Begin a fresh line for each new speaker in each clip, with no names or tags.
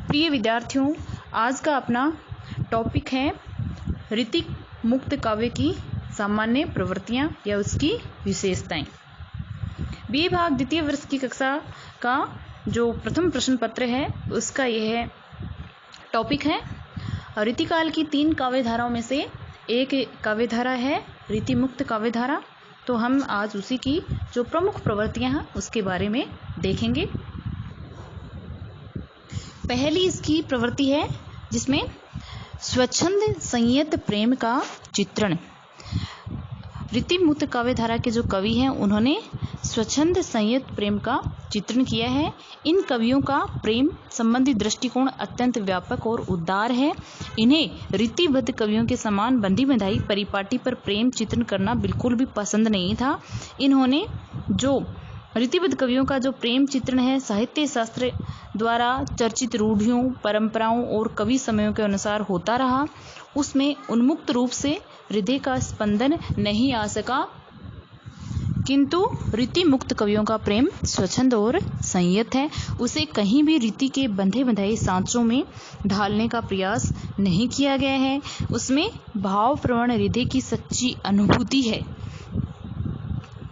प्रिय विद्यार्थियों, आज का अपना टॉपिक है ऋतिक मुक्त काव्य की सामान्य प्रवृत्तियां या उसकी विशेषताएं। बीए भाग द्वितीय वर्ष की कक्षा का जो प्रथम प्रश्न पत्र है उसका यह टॉपिक है। ऋतिकाल की 3 काव्य धाराओं में से एक काव्य धारा है ऋति मुक्त काव्य धारा। तो हम आज उसी की जो प्रमुख प्रवृत्तियां हैं उसके बारे में देखेंगे। पहली इसकी प्रवृत्ति है जिसमें स्वच्छंद संयत प्रेम का चित्रण। ऋति मुक्त काव्य धारा के जो कवि हैं उन्होंने स्वच्छंद संयत प्रेम का चित्रण किया है। इन कवियों का प्रेम संबंधी दृष्टिकोण अत्यंत व्यापक और उदार है। इन्हें रीतिबद्ध कवियों के समान बंधी बंधाई परिपाटी पर प्रेम चित्रण करना बिल्कुल भी पसंद नहीं था। इन्होंने जो रीतिबद्ध कवियों का जो प्रेम चित्रण है साहित्य शास्त्र द्वारा चर्चित रूढ़ियों, परंपराओं और कवि समयों के अनुसार होता रहा, उसमें उन्मुक्त रूप से हृदय का स्पंदन नहीं आ सका। किंतु रीति मुक्त कवियों का प्रेम स्वच्छंद और संयत है। उसे कहीं भी रीति के बंधे बंधाए सांचों में ढालने का प्रयास नहीं किया गया है। उसमें भावप्रवण हृदय की सच्ची अनुभूति है।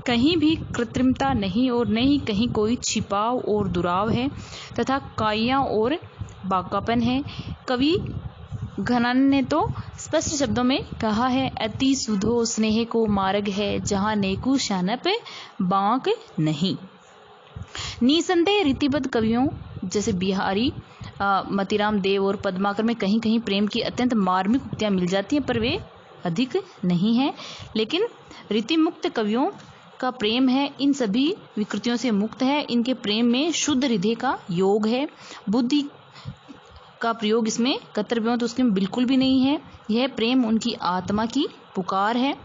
कहीं भी कृत्रिमता नहीं और न ही कहीं कोई छिपाव और दुराव है तथा काया और बाकापन है। कवि घनान ने तो स्पष्ट शब्दों में कहा है, अति सुधो स्नेह को मार्ग है जहाँ नेकु शानप बांक नहीं। निसंदेह रीतिबद्ध कवियों जैसे बिहारी मतीराम देव और पद्माकर में कहीं कहीं प्रेम की अत्यंत मार्मिक उक्तियां मिल जाती हैं, पर वे अधिक नहीं हैं। लेकिन रीति मुक्त कवियों का प्रेम है इन सभी विकृतियों से मुक्त है। इनके प्रेम में शुद्ध हृदय का योग है। बुद्धि का प्रयोग इसमें कर्तव्यों तो उसके में बिल्कुल भी नहीं है। यह प्रेम उनकी आत्मा की पुकार है।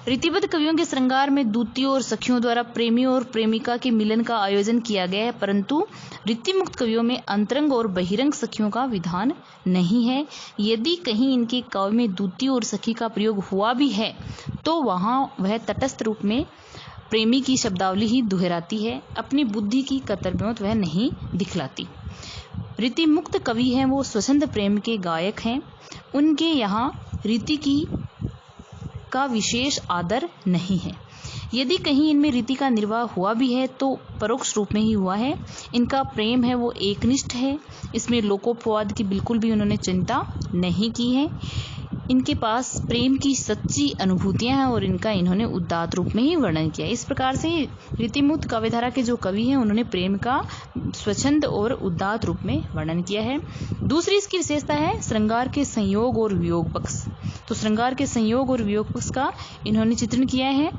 रीतिबद्ध कवियों के श्रृंगार में दूतियों और सखियों द्वारा प्रेमी और प्रेमिका के मिलन का आयोजन किया गया है, परंतु रीति मुक्त कवियों में अंतरंग और बहिरंग सखियों का विधान नहीं है। यदि कहीं इनके काव्य में दूती और सखी का प्रयोग हुआ भी है तो वहां वह तटस्थ रूप में प्रेमी की शब्दावली ही दोहराती है, अपनी बुद्धि की कर्तव्यों वह नहीं दिखलाती। रीति मुक्त कवि हैं वो स्वच्छंद प्रेम के गायक हैं। उनके यहाँ रीति की का विशेष आदर नहीं है। यदि कहीं इनमें रीति का निर्वाह हुआ भी है तो परोक्ष रूप में ही हुआ है। इनका प्रेम है वो एकनिष्ठ है। इसमें लोकोपवाद की बिल्कुल भी उन्होंने चिंता नहीं की है। इनके पास प्रेम की सच्ची अनुभूतियां हैं और इनका इन्होंने उदात्त रूप में ही वर्णन किया। इस प्रकार से रीतिमुक्त काव्यधारा के जो कवि हैं उन्होंने प्रेम का स्वच्छंद और उदात्त रूप में वर्णन किया है। दूसरी इसकी विशेषता है श्रृंगार के संयोग और वियोग पक्ष। तो श्रृंगार के संयोग और वियोग पक्ष का इन्होंने चित्रण किया है,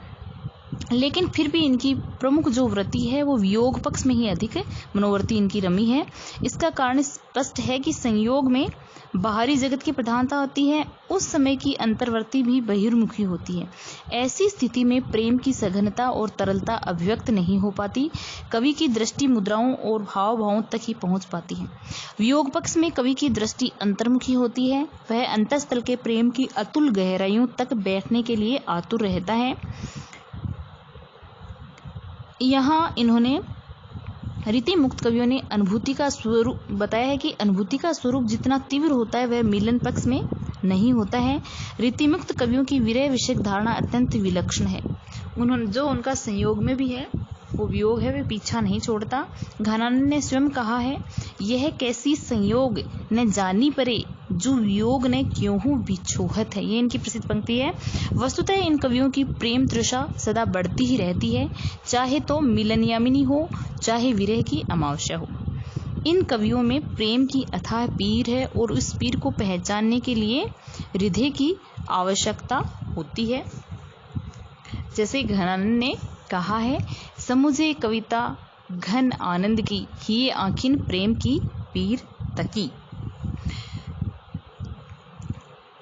लेकिन फिर भी इनकी प्रमुख जो वृत्ति है वो वियोग पक्ष में ही अधिक मनोवृत्ति इनकी रमी है। इसका कारण स्पष्ट है कि संयोग में बाहरी जगत की प्रधानता होती है, उस समय की अंतर्वर्ती भी बहिर्मुखी होती है। ऐसी स्थिति में प्रेम की सघनता और तरलता अभिव्यक्त नहीं हो पाती। कवि की दृष्टि मुद्राओं और हाव भावों तक ही पहुंच पाती है। वियोग पक्ष में कवि की दृष्टि अंतर्मुखी होती है। वह अंतःस्थल के प्रेम की अतुल गहराइयों तक बैठने के लिए आतुर रहता है। यहाँ इन्होंने रीति मुक्त कवियों ने अनुभूति का स्वरूप बताया है कि अनुभूति का स्वरूप जितना तीव्र होता है वह मिलन पक्ष में नहीं होता है। रीति मुक्त कवियों की विरह विषयक धारणा अत्यंत विलक्षण है। उन्होंने जो उनका संयोग में भी है वो वियोग है, वे पीछा नहीं छोड़ता। घनानंद ने स्वयं कहा है, यह कैसी संयोग न जानी परे जो वियोग ने क्यों बिछोहत है। ये इनकी प्रसिद्ध पंक्ति है। वस्तुतः इन कवियों की प्रेम तृषा सदा बढ़ती ही रहती है, चाहे तो मिलन यामिनी हो चाहे विरह की अमावस्या हो। इन कवियों में प्रेम की अथाह पीर है और उस पीर को पहचानने के लिए हृदय की आवश्यकता होती है। जैसे घनानंद ने कहा है, समुझे कविता घन आनंद की ही आखिन प्रेम की पीर तकी।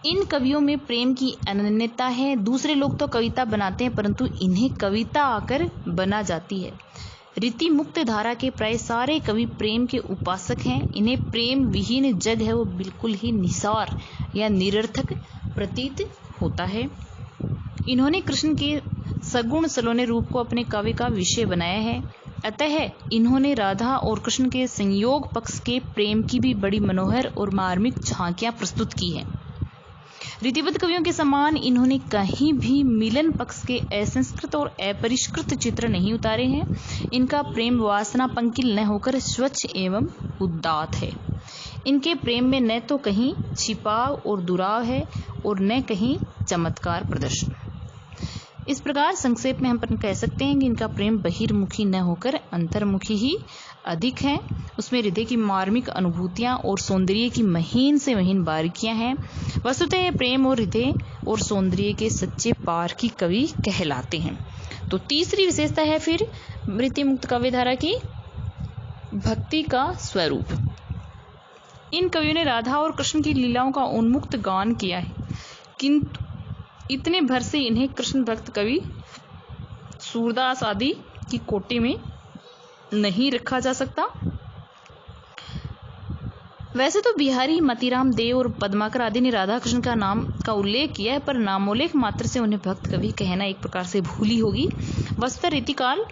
इन कवियों में प्रेम की अनन्यता है। दूसरे लोग तो कविता बनाते हैं परंतु इन्हें कविता आकर बना जाती है। रीति मुक्त धारा के प्राय सारे कवि प्रेम के उपासक हैं। इन्हें प्रेम विहीन जग है वो बिल्कुल ही निसार या निरर्थक प्रतीत होता है। इन्होंने कृष्ण के सगुण सलोने रूप को अपने काव्य का विषय बनाया है। अतः इन्होंने राधा और कृष्ण के संयोग पक्ष के प्रेम की भी बड़ी मनोहर और मार्मिक झांकियां प्रस्तुत की हैं। रीतिबद्ध कवियों के समान इन्होंने कहीं भी मिलन पक्ष के असंस्कृत और अपरिष्कृत चित्र नहीं उतारे हैं। इनका प्रेम वासना पंकिल न होकर स्वच्छ एवं उदात्त है। इनके प्रेम में न तो कहीं छिपाव और दुराव है और न कहीं चमत्कार प्रदर्शन। इस प्रकार संक्षेप में हम कह सकते हैं कि इनका प्रेम बहिर्मुखी न होकर अंतर्मुखी ही अधिक है। उसमें हृदय की मार्मिक अनुभूतियां और सौंदर्य की महीन से महीन बारीकियां हैं। वस्तुतः प्रेम और हृदय और सौंदर्य के सच्चे पारखी कवि कहलाते हैं। तो तीसरी विशेषता है फिर रीतिमुक्त काव्यधारा की भक्ति का स्वरूप। इन कवियों ने राधा और कृष्ण की लीलाओं का उन्मुक्त गान किया है, किंतु इतने भर से इन्हें कृष्ण भक्त कवि सूरदास आदि की कोटि में नहीं रखा जा सकता। वैसे तो बिहारी, मतीराम देव और पद्माकर आदि ने राधा कृष्ण का नाम का उल्लेख किया है, पर नामोल्लेख मात्र से उन्हें भक्त कवि कहना एक प्रकार से भूल ही होगी। वस्तुतः रीतिकाल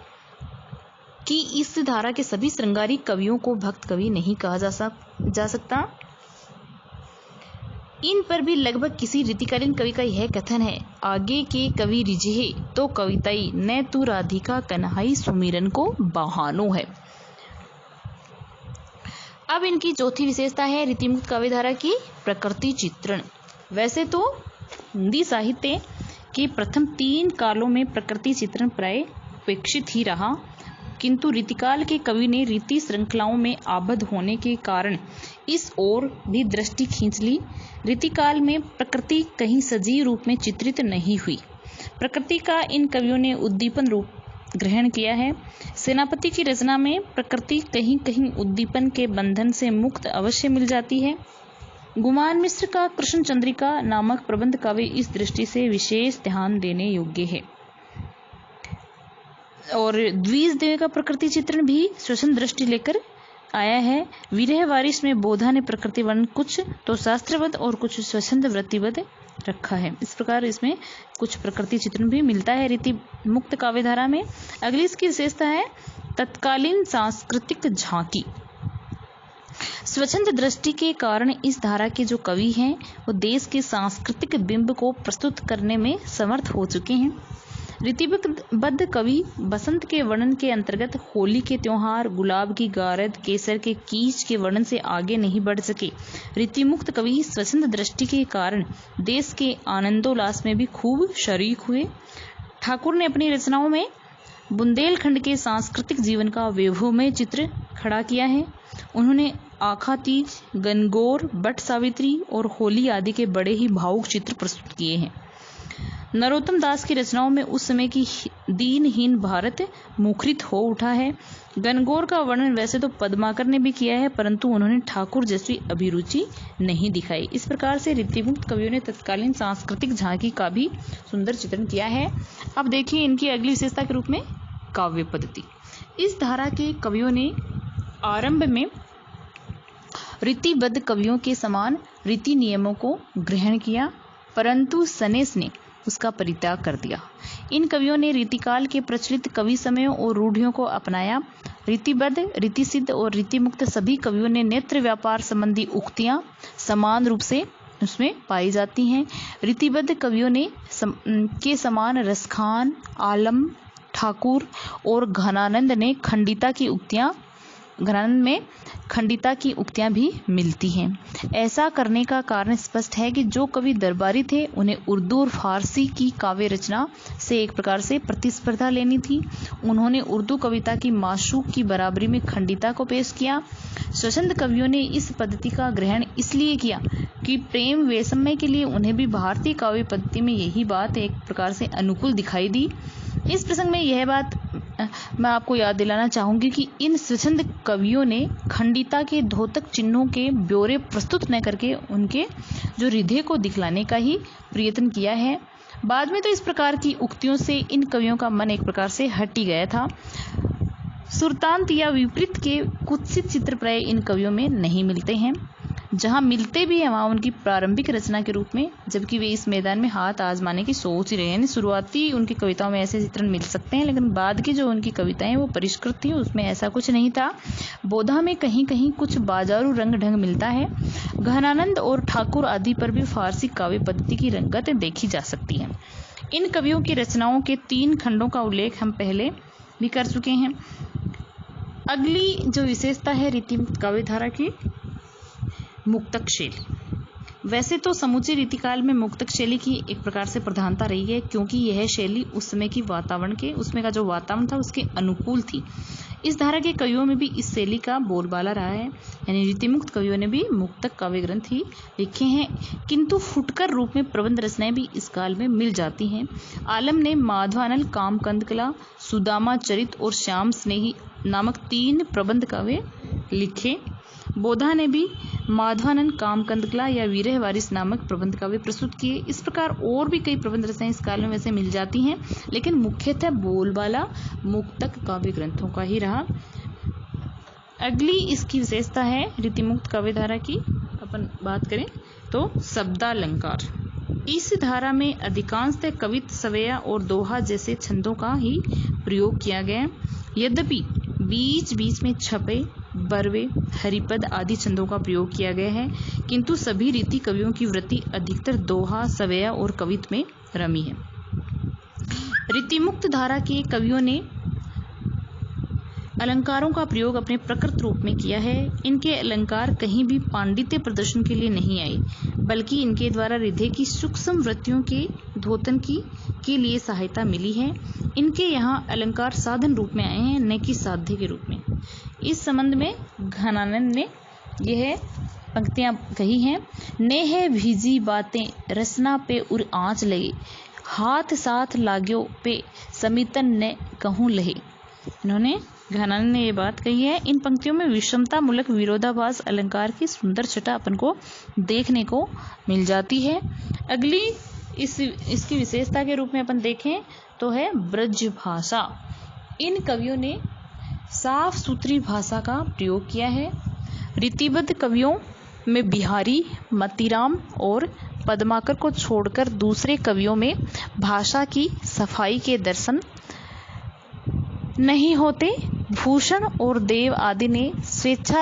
की इस धारा के सभी श्रृंगारी कवियों को भक्त कवि नहीं कहा जा सकता। इन पर भी लगभग किसी रीतिकालीन कवि का यह कथन है, आगे के कवि रिझे तो कविताई, न तू राधिका कन्हाई सुमिरन को बहानो है। अब इनकी चौथी विशेषता है रीतिमुक्त काव्यधारा की प्रकृति चित्रण। वैसे तो हिंदी साहित्य के प्रथम 3 कालों में प्रकृति चित्रण प्राय उपेक्षित ही रहा, किंतु रीतिकाल के कवि ने रीति श्रृंखलाओं में आबद्ध होने के कारण इस ओर भी दृष्टि खींच ली। रीतिकाल में प्रकृति कहीं सजीव रूप में चित्रित नहीं हुई। प्रकृति का इन कवियों ने उद्दीपन रूप ग्रहण किया है। सेनापति की रचना में प्रकृति कहीं कहीं उद्दीपन के बंधन से मुक्त अवश्य मिल जाती है। गुमान मिश्र का कृष्ण चंद्रिका नामक प्रबंध काव्य इस दृष्टि से विशेष ध्यान देने योग्य है। और द्विज देव का प्रकृति चित्रण भी स्वच्छंद दृष्टि लेकर आया है। विरह वारिस में बोधा ने प्रकृति वर्णन कुछ तो शास्त्रवद और कुछ स्वच्छंद वृत्तिवद रखा है। इस प्रकार इसमें कुछ प्रकृति चित्रण भी मिलता है रीति मुक्त काव्यधारा में। अगली इसकी विशेषता है तत्कालीन सांस्कृतिक झांकी। स्वच्छंद दृष्टि के कारण इस धारा के जो कवि हैं वो देश के सांस्कृतिक बिंब को प्रस्तुत करने में समर्थ हो चुके हैं। रीतिबद्ध कवि बसंत के वर्णन के अंतर्गत होली के त्योहार, गुलाब की गारद, केसर के कीच के वर्णन से आगे नहीं बढ़ सके। रीतिमुक्त कवि स्वच्छंद दृष्टि के कारण देश के आनंदोल्लास में भी खूब शरीक हुए। ठाकुर ने अपनी रचनाओं में बुंदेलखंड के सांस्कृतिक जीवन का वैभवमय चित्र खड़ा किया है। उन्होंने आखा तीज, गणगौर, बट सावित्री और होली आदि के बड़े ही भावुक चित्र प्रस्तुत किए हैं। नरोत्तम दास की रचनाओं में उस समय की दीनहीन भारत मुखरित हो उठा है। गणगौर का वर्णन वैसे तो पद्माकर ने भी किया है, परंतु उन्होंने ठाकुर जैसी अभिरुचि नहीं दिखाई। इस प्रकार से रीतिमुक्त कवियों ने तत्कालीन सांस्कृतिक झांकी का भी सुंदर चित्रण किया है। अब देखिए इनकी अगली विशेषता के रूप में काव्य पद्धति। इस धारा के कवियों ने आरंभ में रीतिबद्ध कवियों के समान रीति नियमों को ग्रहण किया, परंतु सनेस ने उसका परित्याग कर दिया। इन कवियों ने रीतिकाल के प्रचलित कवि समयों और रूढ़ियों को अपनाया। रीतिबद्ध, रीतिसिद्ध और रीतिमुक्त सभी कवियों ने नेत्र व्यापार संबंधी उक्तियां समान रूप से उसमें पाई जाती हैं। रीतिबद्ध कवियों ने के समान रसखान, आलम, ठाकुर और घनानंद में खंडिता की उक्तियां भी मिलती हैं। ऐसा करने का कारण स्पष्ट है कि जो कवि दरबारी थे उन्हें उर्दू और फारसी की काव्य रचना से एक प्रकार से प्रतिस्पर्धा लेनी थी। उन्होंने उर्दू कविता की माशूक की बराबरी में खंडिता को पेश किया। स्वच्छंद कवियों ने इस पद्धति का ग्रहण इसलिए किया कि प्रेम वैषम्य के लिए उन्हें भी भारतीय काव्य पद्धति में यही बात एक प्रकार से अनुकूल दिखाई दी। इस प्रसंग में यह बात मैं आपको याद दिलाना चाहूंगी कि इन स्वच्छंद कवियों ने खंडिता के द्योतक चिन्हों के ब्यौरे प्रस्तुत न करके उनके जो हृदय को दिखलाने का ही प्रयत्न किया है। बाद में तो इस प्रकार की उक्तियों से इन कवियों का मन एक प्रकार से हट ही गया था। सुरतांत या विपरीत के कुत्सित चित्र प्राय इन कवियों में नहीं मिलते हैं। जहाँ मिलते भी हैं वहाँ उनकी प्रारंभिक रचना के रूप में, जबकि वे इस मैदान में हाथ आजमाने की सोच ही रहे हैं। यानी शुरुआती उनकी कविताओं में ऐसे चित्रण मिल सकते हैं, लेकिन बाद की जो उनकी कविताएं वो परिष्कृत थी, उसमें ऐसा कुछ नहीं था। बोधा में कहीं कहीं कुछ बाजारू रंग ढंग मिलता है। घनानंद और ठाकुर आदि पर भी फारसी काव्य पद्धति की रंगत देखी जा सकती है। इन कवियों की रचनाओं के 3 खंडों का उल्लेख हम पहले भी कर चुके हैं। अगली जो विशेषता है रीतिमुक्त काव्यधारा की, मुक्तक शैली। वैसे तो समूचे रीतिकाल में मुक्तक शैली की एक प्रकार से प्रधानता रही है, क्योंकि यह शैली उस समय की वातावरण के, उसमें का जो वातावरण था उसके अनुकूल थी। इस धारा के कवियों में भी इस शैली का बोलबाला रहा है। यानी रीतिमुक्त कवियों ने भी मुक्तक काव्य ग्रंथ ही लिखे हैं, किंतु फुटकर रूप में प्रबंध रचनाएं भी इस काल में मिल जाती हैं। आलम ने माधवानल, कामकंदकला, सुदामा चरित और श्याम स्नेही नामक 3 प्रबंध काव्य लिखे। बोधा ने भी माधवानंद, कामकंदकला या वीरह वारिस नामक प्रबंध काव्य प्रस्तुत किए। इस प्रकार और भी कई प्रबंध रचनाएं इस काल में वैसे मिल जाती हैं, लेकिन मुख्यतः बोलबाला मुक्तक काव्य ग्रंथों का ही रहा। अगली इसकी विशेषता है रीतिमुक्त काव्यधारा की, अपन बात करें तो शब्दालंकार। इस धारा में अधिकांशतः कवित, सवैया और दोहा जैसे छंदों का ही प्रयोग किया गया। यद्यपि बीच बीच में छपे, बरवे, हरिपद आदि छंदों का प्रयोग किया गया है, किंतु सभी रीति कवियों की वृत्ति अधिकतर दोहा, सवैया और कवित में रमी है। रीतिमुक्त धारा के कवियों ने अलंकारों का प्रयोग अपने प्रकृत रूप में किया है। इनके अलंकार कहीं भी पांडित्य प्रदर्शन के लिए नहीं आए, बल्कि इनके द्वारा हृदय की सूक्ष्म वृत्तियों के द्योतन के लिए सहायता मिली है। इनके यहाँ अलंकार साधन रूप में आए हैं, न कि साध्य के रूप में। इस संबंध में घनानंद ने यह पंक्तियां कही हैं। नेह भीजी बातें रसना पे उर आँच लगे, हाथ साथ लाग्यो पे समितन ने कहूँ लहे। इन्होंने घनानंद ने ये बात कही है। इन पंक्तियों में विषमता मूलक विरोधाभास अलंकार की सुंदर छटा अपन को देखने को मिल जाती है। अगली इसकी विशेषता के रूप में अपन देखें तो है ब्रज भाषा। इन कवियों ने साफ सुथरी भाषा का प्रयोग किया है। रीतिबद्ध कवियों में बिहारी, मतीराम और पद्माकर को छोड़कर दूसरे कवियों में भाषा की सफाई के दर्शन नहीं होते। भूषण और देव आदि ने स्वेच्छा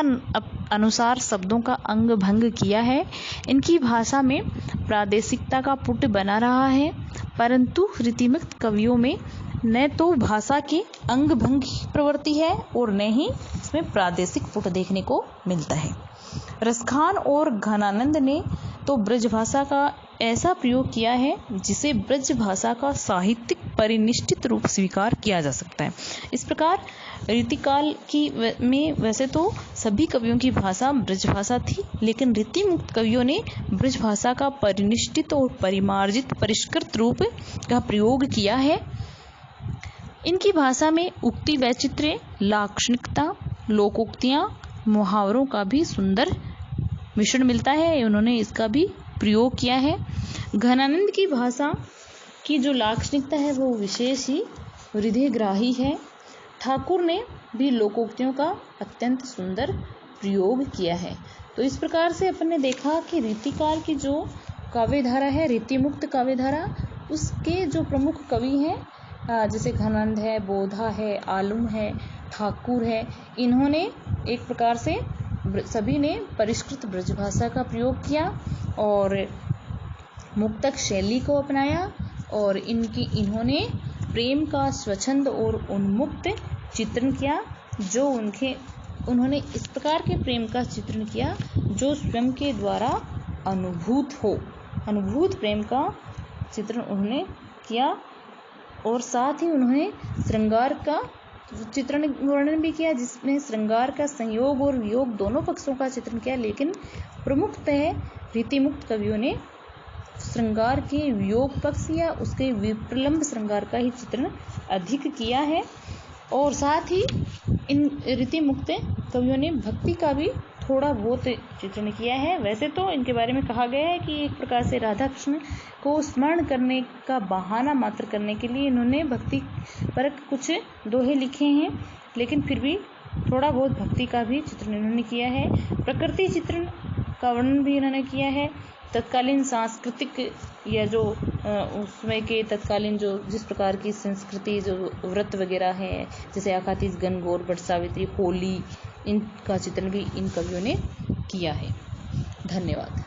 अनुसार शब्दों का अंग भंग किया है। इनकी भाषा में प्रादेशिकता का पुट बना रहा है, परंतु रीतिमुक्त कवियों में न तो भाषा की अंग भंग प्रवृत्ति है और न ही इसमें प्रादेशिक पुट देखने को मिलता है। रसखान और घनानंद ने तो ब्रज भाषा का ऐसा प्रयोग किया है जिसे ब्रज भाषा का साहित्यिक परिनिष्ठित रूप स्वीकार किया जा सकता है। इस प्रकार रीतिकाल की में वैसे तो सभी कवियों की भाषा ब्रज भाषा थी, लेकिन रीतिमुक्त कवियों ने ब्रज भाषा का परिनिष्ठित और परिमार्जित परिष्कृत रूप का प्रयोग किया है। इनकी भाषा में उक्ति वैचित्र्य, लाक्षणिकता, लोकोक्तियां, मुहावरों का भी सुंदर मिश्रण मिलता है। उन्होंने इसका भी प्रयोग किया है। घनानंद की भाषा की जो लाक्षणिकता है वो विशेष ही हृदयग्राही है। ठाकुर ने भी लोकोक्तियों का अत्यंत सुंदर प्रयोग किया है। तो इस प्रकार से अपन ने देखा कि रीतिकाल की जो काव्यधारा है, रीतिमुक्त काव्यधारा, उसके जो प्रमुख कवि हैं जैसे घनानंद है, बोधा है, आलम है, ठाकुर है, इन्होंने एक प्रकार से सभी ने परिष्कृत ब्रजभाषा का प्रयोग किया और मुक्तक शैली को अपनाया और इन्होंने प्रेम का स्वच्छंद और उन्मुक्त चित्रण किया। जो उन्होंने इस प्रकार के प्रेम का चित्रण किया जो स्वयं के द्वारा अनुभूत प्रेम का चित्रण उन्होंने किया और साथ ही उन्होंने श्रृंगार का चित्रण वर्णन भी किया, जिसमें श्रृंगार का संयोग और वियोग दोनों पक्षों का चित्रण किया। लेकिन प्रमुखतः रीतिमुक्त कवियों ने श्रृंगार के वियोग पक्ष या उसके विप्रलंब श्रृंगार का ही चित्रण अधिक किया है। और साथ ही इन रीतिमुक्त कवियों ने भक्ति का भी थोड़ा बहुत चित्रण किया है। वैसे तो इनके बारे में कहा गया है कि एक प्रकार से राधा कृष्ण को स्मरण करने का बहाना मात्र करने के लिए इन्होंने भक्ति पर कुछ दोहे लिखे हैं, लेकिन फिर भी थोड़ा बहुत भक्ति का भी चित्रण इन्होंने किया है। प्रकृति चित्रण का वर्णन भी इन्होंने किया है। तत्कालीन सांस्कृतिक या जो उसमें के तत्कालीन जो जिस प्रकार की संस्कृति जो व्रत वगैरह है, जैसे आखातीसगण, गौर, वट सावित्री, होली, इनका चित्रण भी इन कवियों ने किया है। धन्यवाद।